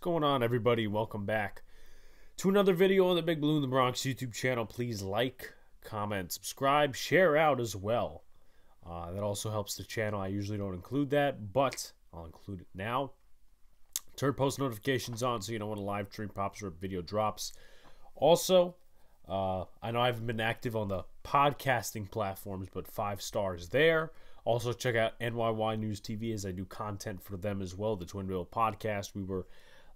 going on, everybody? Welcome back to another video on the Big Blue in the Bronx YouTube channel. Please like, comment, subscribe, share out as well. That also helps the channel. I usually don't include that, but I'll include it now. Turn post notifications on so you know when a live stream pops or a video drops. Also, I know I haven't been active on the podcasting platforms, but 5 stars there. Also, check out NYY News TV as I do content for them as well, the Twin Bill podcast. We were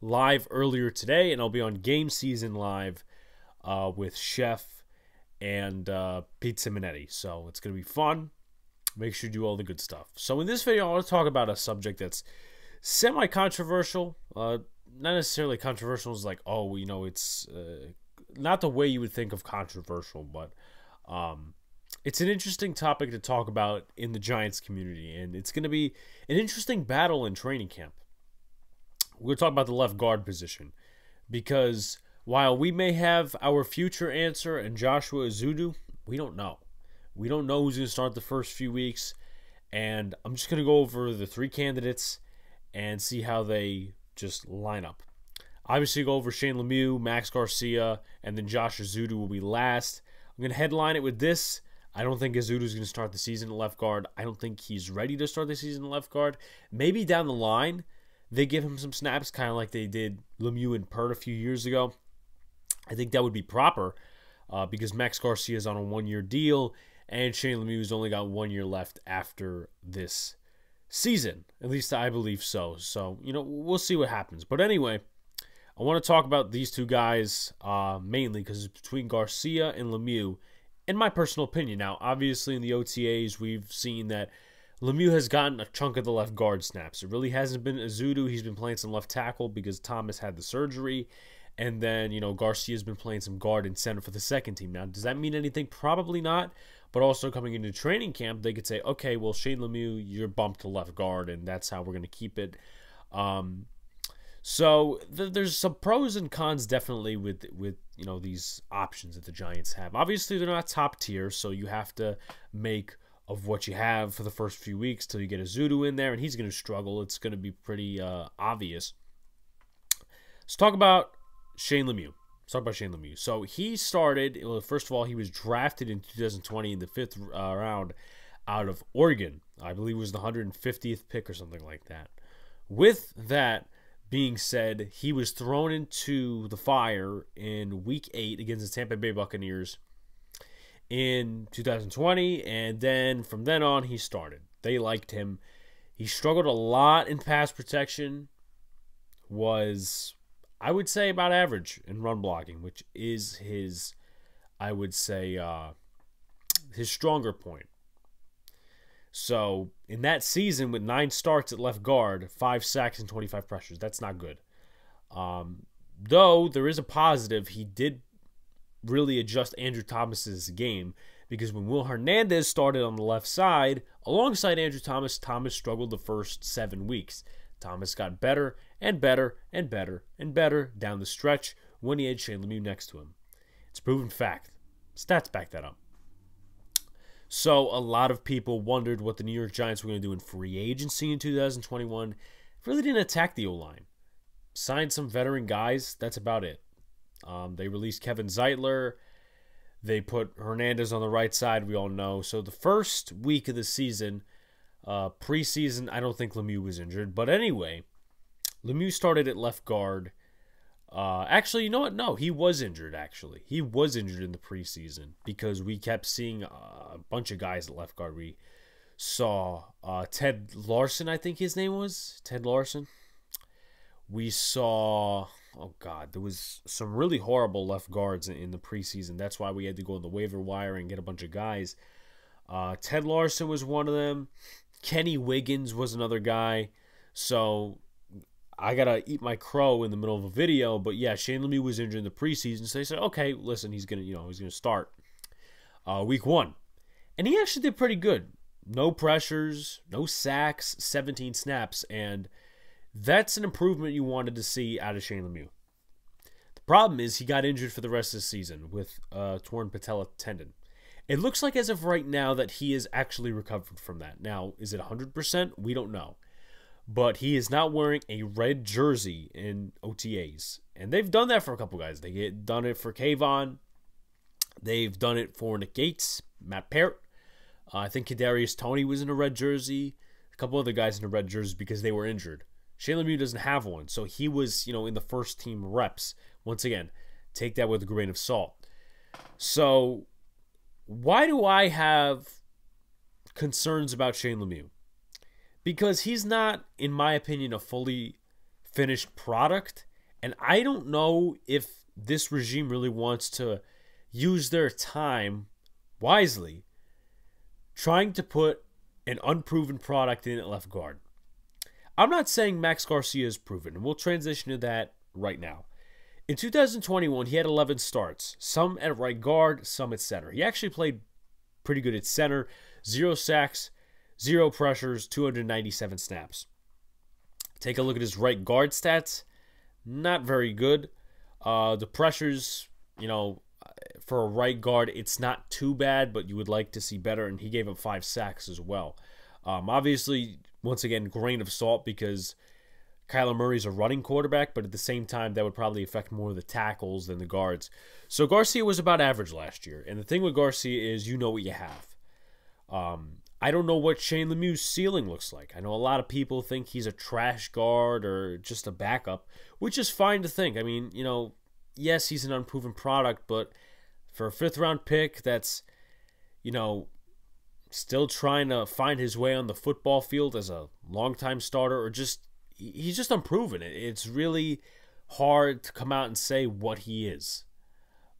live earlier today, and I'll be on Game Season Live with Chef and Pete Simonetti. So it's going to be fun. Make sure you do all the good stuff. So in this video, I want to talk about a subject that's semi-controversial. Not necessarily controversial. It's like, oh, you know, it's not the way you would think of controversial, but it's an interesting topic to talk about in the Giants community, and it's going to be an interesting battle in training camp. We're going to talk about the left guard position, because while we may have our future answer in Joshua Ezeudu, we don't know. We don't know who's going to start the first few weeks, and I'm just going to go over the 3 candidates and see how they just line up. Obviously, go over Shane Lemieux, Max Garcia, and then Josh Ezeudu will be last. I'm going to headline it with this. I don't think Ezeudu is going to start the season at left guard. I don't think he's ready to start the season at left guard. Maybe down the line, they give him some snaps, kind of like they did Lemieux and Pert a few years ago. I think that would be proper because Max Garcia is on a 1-year deal, and Shane Lemieux's only got 1 year left after this season. At least I believe so. So, you know, we'll see what happens. But anyway, I want to talk about these 2 guys mainly because it's between Garcia and Lemieux, in my personal opinion. Now, obviously, in the OTAs, we've seen that Lemieux has gotten a chunk of the left guard snaps. It really hasn't been Ezeudu. He's been playing some left tackle because Thomas had the surgery. And then, you know, Garcia's been playing some guard and center for the second team. Now, does that mean anything? Probably not. But also coming into training camp, they could say, okay, well, Shane Lemieux, you're bumped to left guard, and that's how we're going to keep it. So there's some pros and cons definitely with you know, these options that the Giants have. Obviously, they're not top tier, so you have to make of what you have for the first few weeks till you get Ezeudu in there, and he's going to struggle. It's going to be pretty obvious. Let's talk about Shane Lemieux. So he started, well, first of all, he was drafted in 2020 in the 5th round out of Oregon. I believe it was the 150th pick or something like that. With that being said, he was thrown into the fire in Week 8 against the Tampa Bay Buccaneers in 2020, and then from then on, he started. They liked him. He struggled a lot in pass protection, was, I would say, about average in run blocking, which is his, I would say, his stronger point. So, in that season, with 9 starts at left guard, 5 sacks and 25 pressures, that's not good. Though, there is a positive. He did really adjust Andrew Thomas's game, because when Will Hernandez started on the left side, alongside Andrew Thomas, Thomas struggled the first 7 weeks. Thomas got better and better and better and better down the stretch when he had Shane Lemieux next to him. It's a proven fact. Stats back that up. So a lot of people wondered what the New York Giants were going to do in free agency in 2021. Really didn't attack the O-line. Signed some veteran guys. That's about it. They released Kevin Zeitler. They put Hernandez on the right side, we all know. So the first week of the season, preseason, I don't think Lemieux was injured. But anyway, Lemieux started at left guard. Actually, you know what? No, he was injured, actually. He was injured in the preseason because we kept seeing a bunch of guys at left guard. We saw Ted Larson, I think his name was. Ted Larson. We saw, oh God, there was some really horrible left guards in the preseason. That's why we had to go on the waiver wire and get a bunch of guys. Ted Larson was one of them. Kenny Wiggins was another guy. So I got to eat my crow in the middle of a video. But yeah, Shane Lemieux was injured in the preseason. So they said, okay, listen, he's going to start week 1. And he actually did pretty good. No pressures, no sacks, 17 snaps. And that's an improvement you wanted to see out of Shane Lemieux. The problem is he got injured for the rest of the season with torn patella tendon. It looks like as of right now that he is actually recovered from that. Now, is it 100%? We don't know. but he is not wearing a red jersey in OTAs. And they've done that for a couple guys. They've done it for Kayvon. They've done it for Nick Gates, Matt Parrott. I think Kadarius Toney was in a red jersey. A couple other guys in a red jersey because they were injured. Shane Lemieux doesn't have one, so he was, in the first team reps. Once again, take that with a grain of salt. So, why do I have concerns about Shane Lemieux? Because he's not, in my opinion, a fully finished product, and I don't know if this regime really wants to use their time wisely trying to put an unproven product in at left guard. I'm not saying Max Garcia is proven, and we'll transition to that right now. In 2021, he had 11 starts, some at right guard, some at center. He actually played pretty good at center, 0 sacks, 0 pressures, 297 snaps. Take a look at his right guard stats. Not very good. The pressures, for a right guard, it's not too bad, but you would like to see better, and he gave up 5 sacks as well. Obviously, once again, grain of salt because Kyler Murray's a running quarterback, but at the same time, that would probably affect more of the tackles than the guards. So Garcia was about average last year, and the thing with Garcia is you know what you have. I don't know what Shane Lemieux's ceiling looks like. I know a lot of people think he's a trash guard or just a backup, which is fine to think. I mean, yes, he's an unproven product, but for a 5th-round pick that's, still trying to find his way on the football field as a longtime starter, or he's just unproven. It's really hard to come out and say what he is.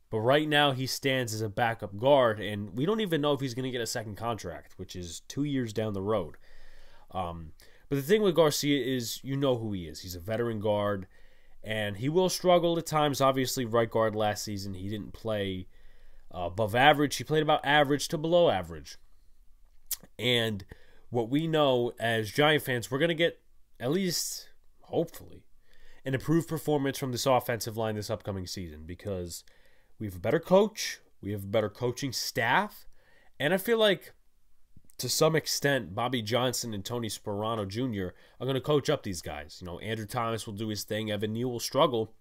But right now he stands as a backup guard, and we don't even know if he's going to get a second contract, which is 2 years down the road. But the thing with Garcia is you know who he is. He's a veteran guard, and he will struggle at times. Obviously, right guard last season, he didn't play above average. He played about average to below average. And what we know as Giant fans, we're going to get, at least, hopefully, an improved performance from this offensive line this upcoming season because we have a better coach, we have a better coaching staff, and I feel like, to some extent, Bobby Johnson and Tony Sperano Jr. are going to coach up these guys. Andrew Thomas will do his thing, Evan Neal will struggle,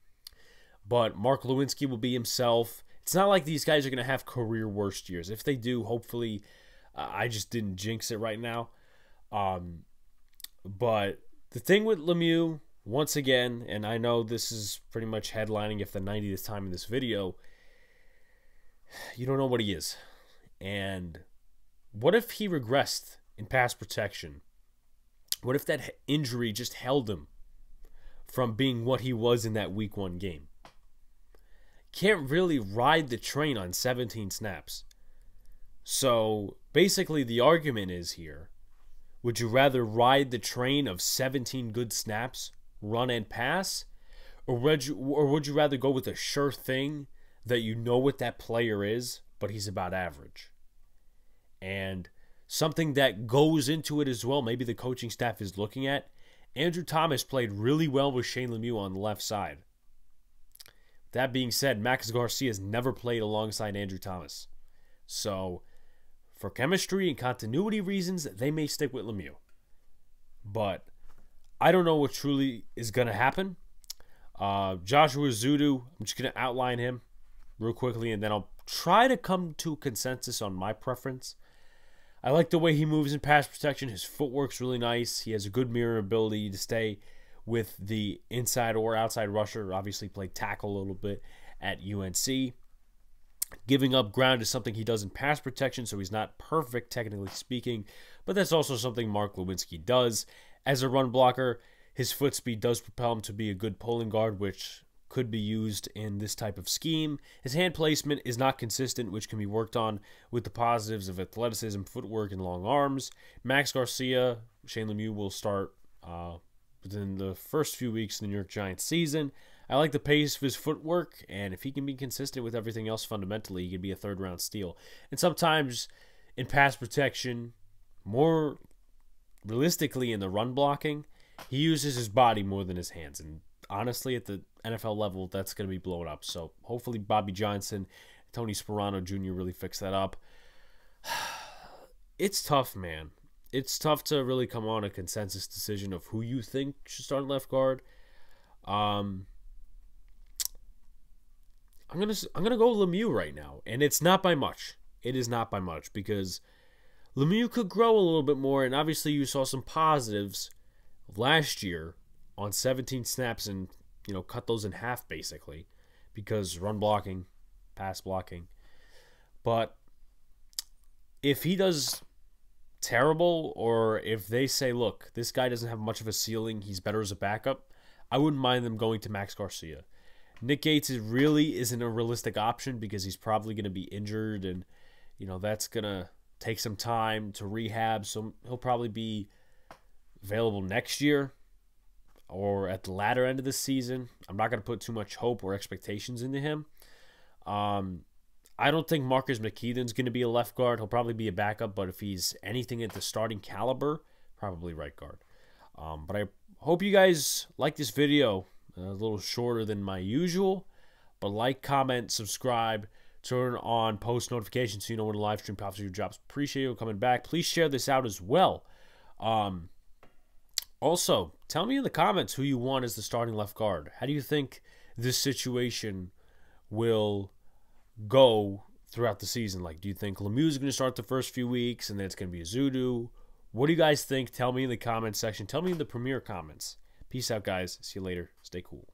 but Mark Lewinsky will be himself. It's not like these guys are going to have career worst years. If they do, hopefully, I just didn't jinx it right now. But the thing with Lemieux, once again, and I know this is pretty much headlining if the 90th time in this video, you don't know what he is. And what if he regressed in pass protection? What if that injury just held him from being what he was in that Week 1 game? Can't really ride the train on 17 snaps. So basically the argument is here, would you rather ride the train of 17 good snaps, run and pass, or would you rather go with a sure thing that you know what that player is, but he's about average? And something that goes into it as well, maybe the coaching staff is looking at, Andrew Thomas played really well with Shane Lemieux on the left side. That being said, Max Garcia has never played alongside Andrew Thomas. So, for chemistry and continuity reasons, they may stick with Lemieux. But I don't know what truly is going to happen. Joshua Zudu, I'm just going to outline him real quickly, and then I'll try to come to a consensus on my preference. I like the way he moves in pass protection. His footwork's really nice. He has a good mirror ability to stay with the inside or outside rusher. Obviously played tackle a little bit at UNC. Giving up ground is something he does in pass protection, so he's not perfect, technically speaking, but that's also something Mark Lewinsky does. As a run blocker, his foot speed does propel him to be a good pulling guard, which could be used in this type of scheme. His hand placement is not consistent, which can be worked on with the positives of athleticism, footwork, and long arms. Max Garcia, Shane Lemieux will start within the first few weeks of the New York Giants season. I like the pace of his footwork, and if he can be consistent with everything else fundamentally, he could be a third-round steal. And sometimes in pass protection, more realistically in the run blocking, he uses his body more than his hands. And honestly, at the NFL level, that's going to be blown up. So hopefully Bobby Johnson, Tony Sperano Jr. really fix that up. It's tough, man. it's tough to really come on a consensus decision of who you think should start left guard. I'm gonna go Lemieux right now, and it's not by much. It is not by much because Lemieux could grow a little bit more, and obviously you saw some positives last year on 17 snaps and, cut those in half basically because run blocking, pass blocking. But if he does terrible, or if they say, look, this guy doesn't have much of a ceiling, he's better as a backup, I wouldn't mind them going to Max Garcia. Nick Gates really isn't a realistic option because he's probably going to be injured, and that's going to take some time to rehab, so he'll probably be available next year or at the latter end of the season. I'm not going to put too much hope or expectations into him. I don't think Marcus McKeithen's going to be a left guard. He'll probably be a backup, but if he's anything at the starting caliber, probably right guard. But I hope you guys like this video. A little shorter than my usual, but like, comment, subscribe, turn on post notifications so you know when a live stream pops up your drops. Appreciate you coming back. Please share this out as well. Also, tell me in the comments who you want as the starting left guard. How do you think this situation will go throughout the season? Like, do you think Lemieux is going to start the first few weeks and then it's going to be Azudu? What do you guys think? Tell me in the comments section. Tell me in the Premier comments. Peace out, guys. See you later. Stay cool.